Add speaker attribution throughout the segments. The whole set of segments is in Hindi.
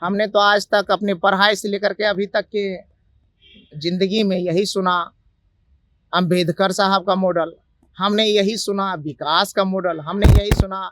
Speaker 1: हमने तो आज तक अपनी पढ़ाई से लेकर के अभी तक के जिंदगी में यही सुना अंबेडकर साहब का मॉडल, हमने यही सुना विकास का मॉडल, हमने यही सुना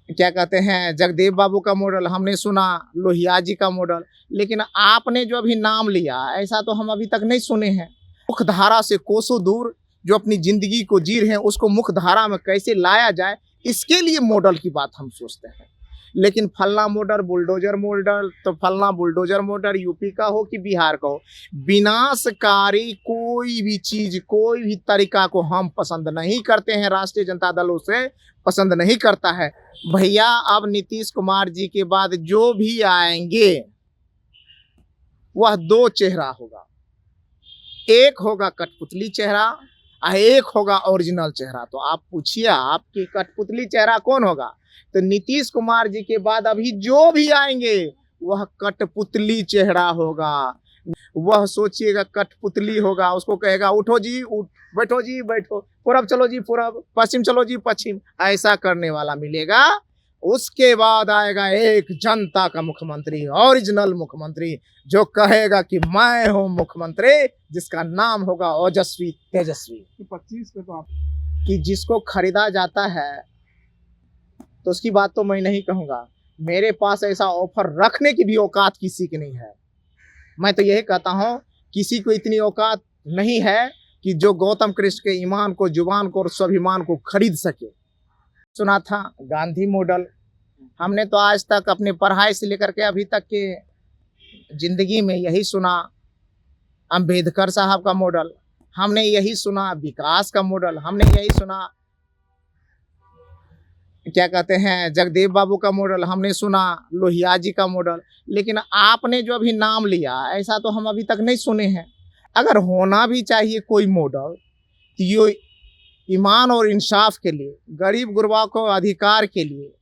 Speaker 1: क्या कहते हैं जगदेव बाबू का मॉडल, हमने सुना लोहिया जी का मॉडल। लेकिन आपने जो अभी नाम लिया ऐसा तो हम अभी तक नहीं सुने हैं। मुख्य धारा से कोसों दूर जो अपनी जिंदगी को जी रहे हैं उसको मुख्य धारा में कैसे लाया जाए, इसके लिए मॉडल की बात हम सोचते हैं। लेकिन फलना मॉडल बुलडोजर मॉडल, तो फलना बुलडोजर मॉडल यूपी का हो कि बिहार का हो, विनाशकारी कोई भी चीज कोई भी तरीका को हम पसंद नहीं करते हैं। राष्ट्रीय जनता दल उसे पसंद नहीं करता है। भैया अब नीतीश कुमार जी के बाद जो भी आएंगे वह दो चेहरा होगा, एक होगा कठपुतली चेहरा और एक होगा ओरिजिनल चेहरा। तो आप पूछिए आपकी कठपुतली चेहरा कौन होगा? तो नीतीश कुमार जी के बाद अभी जो भी आएंगे वह कठपुतली चेहरा होगा। वह सोचिएगा कठपुतली होगा, उसको कहेगा उठो जी उठ, बैठो जी बैठो, पूरब चलो जी पूरब, पश्चिम चलो जी पश्चिम, ऐसा करने वाला मिलेगा। उसके बाद आएगा एक जनता का मुख्यमंत्री, ओरिजिनल मुख्यमंत्री, जो कहेगा कि मैं हूं मुख्यमंत्री, जिसका नाम होगा ओजस्वी तेजस्वी।
Speaker 2: 25 पे तो आप
Speaker 1: कि जिसको खरीदा जाता है तो उसकी बात तो मैं नहीं कहूँगा। मेरे पास ऐसा ऑफर रखने की भी औकात किसी की नहीं है। मैं तो यही कहता हूँ किसी को इतनी औकात नहीं है कि जो गौतम कृष्ण के ईमान को, जुबान को और स्वाभिमान को खरीद सके। सुना था गांधी मॉडल, हमने तो आज तक अपनी पढ़ाई से लेकर के अभी तक के जिंदगी में यही सुना अंबेडकर साहब का मॉडल, हमने यही सुना विकास का मॉडल, हमने यही सुना क्या कहते हैं जगदेव बाबू का मॉडल, हमने सुना लोहिया जी का मॉडल। लेकिन आपने जो अभी नाम लिया ऐसा तो हम अभी तक नहीं सुने हैं। अगर होना भी चाहिए कोई मॉडल तो ये ईमान और इंसाफ के लिए, गरीब गुरबा को अधिकार के लिए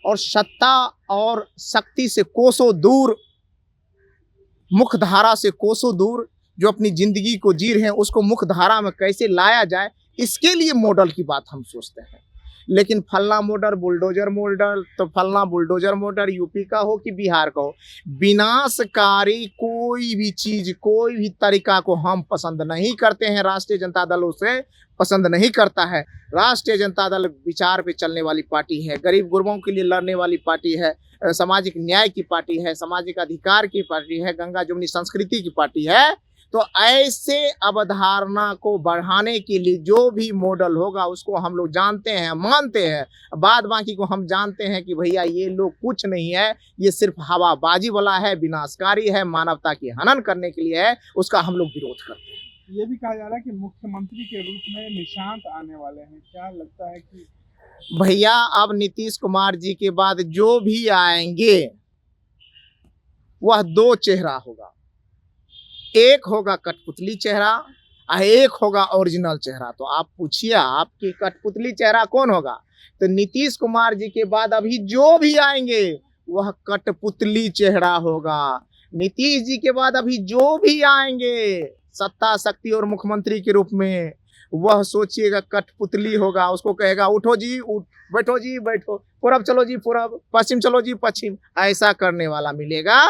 Speaker 1: और सत्ता और शक्ति से कोसों दूर, मुख्य धारा से कोसों दूर जो अपनी जिंदगी को जी रहे हैं उसको मुख्य धारा में कैसे लाया जाए, इसके लिए मॉडल की बात हम सोचते हैं। लेकिन फलना मॉडल बुलडोजर मॉडल, तो फलना बुलडोजर मॉडल यूपी का हो कि बिहार का हो, विनाशकारी कोई भी चीज कोई भी तरीका को हम पसंद नहीं करते हैं। राष्ट्रीय जनता दल उसे पसंद नहीं करता है। राष्ट्रीय जनता दल विचार पे चलने वाली पार्टी है, गरीब गुरबों के लिए लड़ने वाली पार्टी है, सामाजिक न्याय की पार्टी है, सामाजिक अधिकार की पार्टी है, गंगा जमुनी संस्कृति की पार्टी है। तो ऐसे अवधारणा को बढ़ाने के लिए जो भी मॉडल होगा उसको हम लोग जानते हैं, मानते हैं। बाद बाकी को हम जानते हैं कि भैया ये लोग कुछ नहीं है, ये सिर्फ हवाबाजी वाला है, विनाशकारी है, मानवता की हनन करने के लिए है, उसका हम लोग विरोध करते हैं।
Speaker 2: ये भी कहा जा रहा है कि मुख्यमंत्री के रूप में निशांत आने वाले हैं, क्या लगता है कि
Speaker 1: भैया अब नीतीश कुमार जी के बाद जो भी आएंगे वह दो चेहरा होगा, एक होगा कठपुतली चेहरा और एक होगा ओरिजिनल चेहरा। तो आप पूछिए आपकी कठपुतली चेहरा कौन होगा? तो नीतीश कुमार जी के बाद अभी जो भी आएंगे वह कठपुतली चेहरा होगा। नीतीश जी के बाद अभी जो भी आएंगे सत्ता शक्ति और मुख्यमंत्री के रूप में, वह सोचिएगा कठपुतली होगा, उसको कहेगा उठो जी उठ, बैठो जी बैठो, पूरब चलो जी पूरब, पश्चिम चलो जी पश्चिम, ऐसा करने वाला मिलेगा।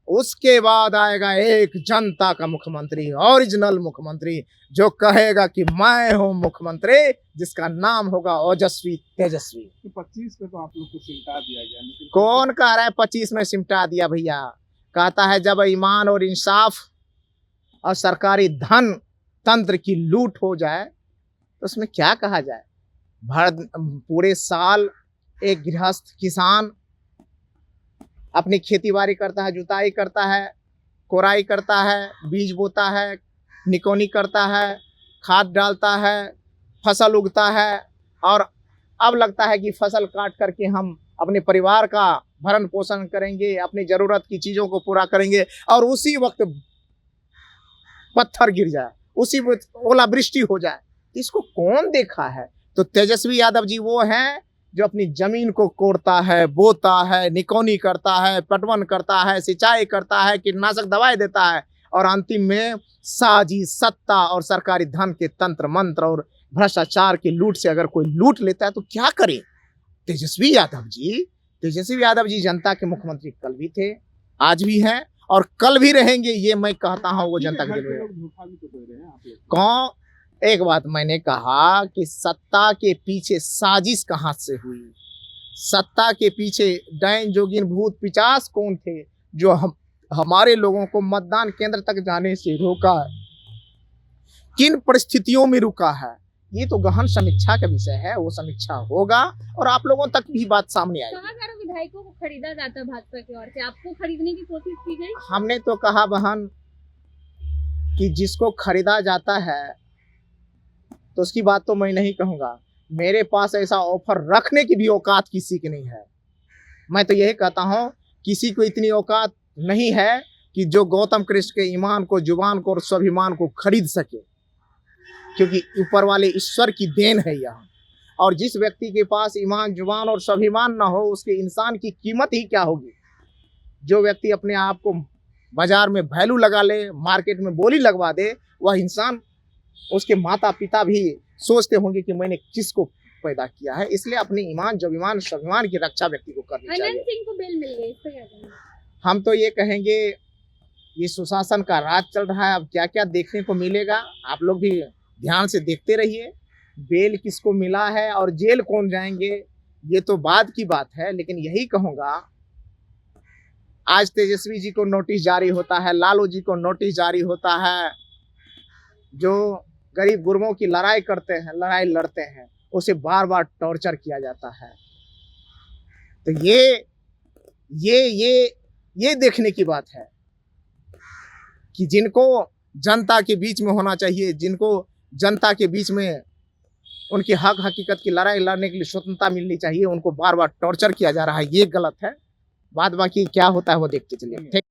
Speaker 1: उसके बाद आएगा एक जनता का मुख्यमंत्री, ओरिजिनल मुख्यमंत्री, जो कहेगा कि मैं हूं मुख्यमंत्री, जिसका नाम होगा ओजस्वी तेजस्वी।
Speaker 2: 25 पे तो आप लोग को सिमटा दिया गया, लेकिन
Speaker 1: कौन कह रहा है 25 में सिमटा दिया? भैया कहता है जब ईमान और इंसाफ और सरकारी धन तंत्र की लूट हो जाए तो उसमें क्या कहा जाए। पूरे साल एक गृहस्थ किसान अपनी खेती बाड़ी करता है, जुताई करता है, कोराई करता है, बीज बोता है, निकोनी करता है, खाद डालता है, फसल उगता है, और अब लगता है कि फसल काट करके हम अपने परिवार का भरण पोषण करेंगे, अपनी ज़रूरत की चीज़ों को पूरा करेंगे, और उसी वक्त पत्थर गिर जाए, उसी वक्त ओलावृष्टि हो जाए। इसको कौन देखा है? तो तेजस्वी यादव जी वो हैं जो अपनी जमीन को कोड़ता है, बोता है, निकौनी करता है, पटवन करता है, सिंचाई करता है, कीटनाशक दवाई देता है, और अंतिम में साजी सत्ता और सरकारी धन के तंत्र मंत्र और भ्रष्टाचार की लूट से अगर कोई लूट लेता है तो क्या करे तेजस्वी यादव जी? तेजस्वी यादव जी जनता के मुख्यमंत्री कल भी थे, आज भी हैं और कल भी रहेंगे, ये मैं कहता हूँ वो जनता के दिल में।
Speaker 2: लोग धोखा भी तो दे रहे हैं आप लोग।
Speaker 1: कौन, एक बात मैंने कहा कि सत्ता के पीछे साजिश कहाँ से हुई, सत्ता के पीछे डायन जोगिन भूत पिचास कौन थे जो हमारे लोगों को मतदान केंद्र तक जाने से रोका, किन परिस्थितियों में रुका है, ये तो गहन समीक्षा का विषय है। वो समीक्षा होगा और आप लोगों तक भी बात सामने आएगी।
Speaker 3: कहा जा रहा विधायकों को खरीदा जाता है भाजपा की ओर से, आपको खरीदने की कोशिश की गई?
Speaker 1: हमने तो कहा बहन कि जिसको खरीदा जाता है तो उसकी बात तो मैं नहीं कहूँगा, मेरे पास ऐसा ऑफर रखने की भी औकात किसी की नहीं है। मैं तो यही कहता हूँ किसी को इतनी औकात नहीं है कि जो गौतम कृष्ण के ईमान को, जुबान को और स्वाभिमान को खरीद सके, क्योंकि ऊपर वाले ईश्वर की देन है यहाँ। और जिस व्यक्ति के पास ईमान, जुबान और स्वाभिमान ना हो, उसके इंसान की कीमत ही क्या होगी। जो व्यक्ति अपने आप को बाजार में वैल्यू लगा ले, मार्केट में बोली लगवा दे, वह इंसान, उसके माता पिता भी सोचते होंगे कि मैंने किसको पैदा किया है। इसलिए अपने ईमान, स्वाभिमान, स्वाभिमान की रक्षा व्यक्ति को करनी चाहिए।
Speaker 3: अनंत सिंह को बेल मिल गई, इस पर क्या कहेंगे?
Speaker 1: हम तो ये कहेंगे ये सुशासन का राज चल रहा है, अब क्या क्या देखने को मिलेगा आप लोग भी ध्यान से देखते रहिए। बेल किसको मिला है और जेल कौन जाएंगे ये तो बाद की बात है, लेकिन यही कहूँगा आज तेजस्वी जी को नोटिस जारी होता है, लालू जी को नोटिस जारी होता है, जो गरीब गुरबों की लड़ाई करते हैं, लड़ाई लड़ते हैं, उसे बार बार टॉर्चर किया जाता है। तो ये देखने की बात है कि जिनको जनता के बीच में होना चाहिए, जिनको जनता के बीच में उनकी हक हकीकत की लड़ाई लड़ने के लिए स्वतंत्रता मिलनी चाहिए, उनको बार बार टॉर्चर किया जा रहा है, ये गलत है। बाद बाकी क्या होता है वो देखते चलिए।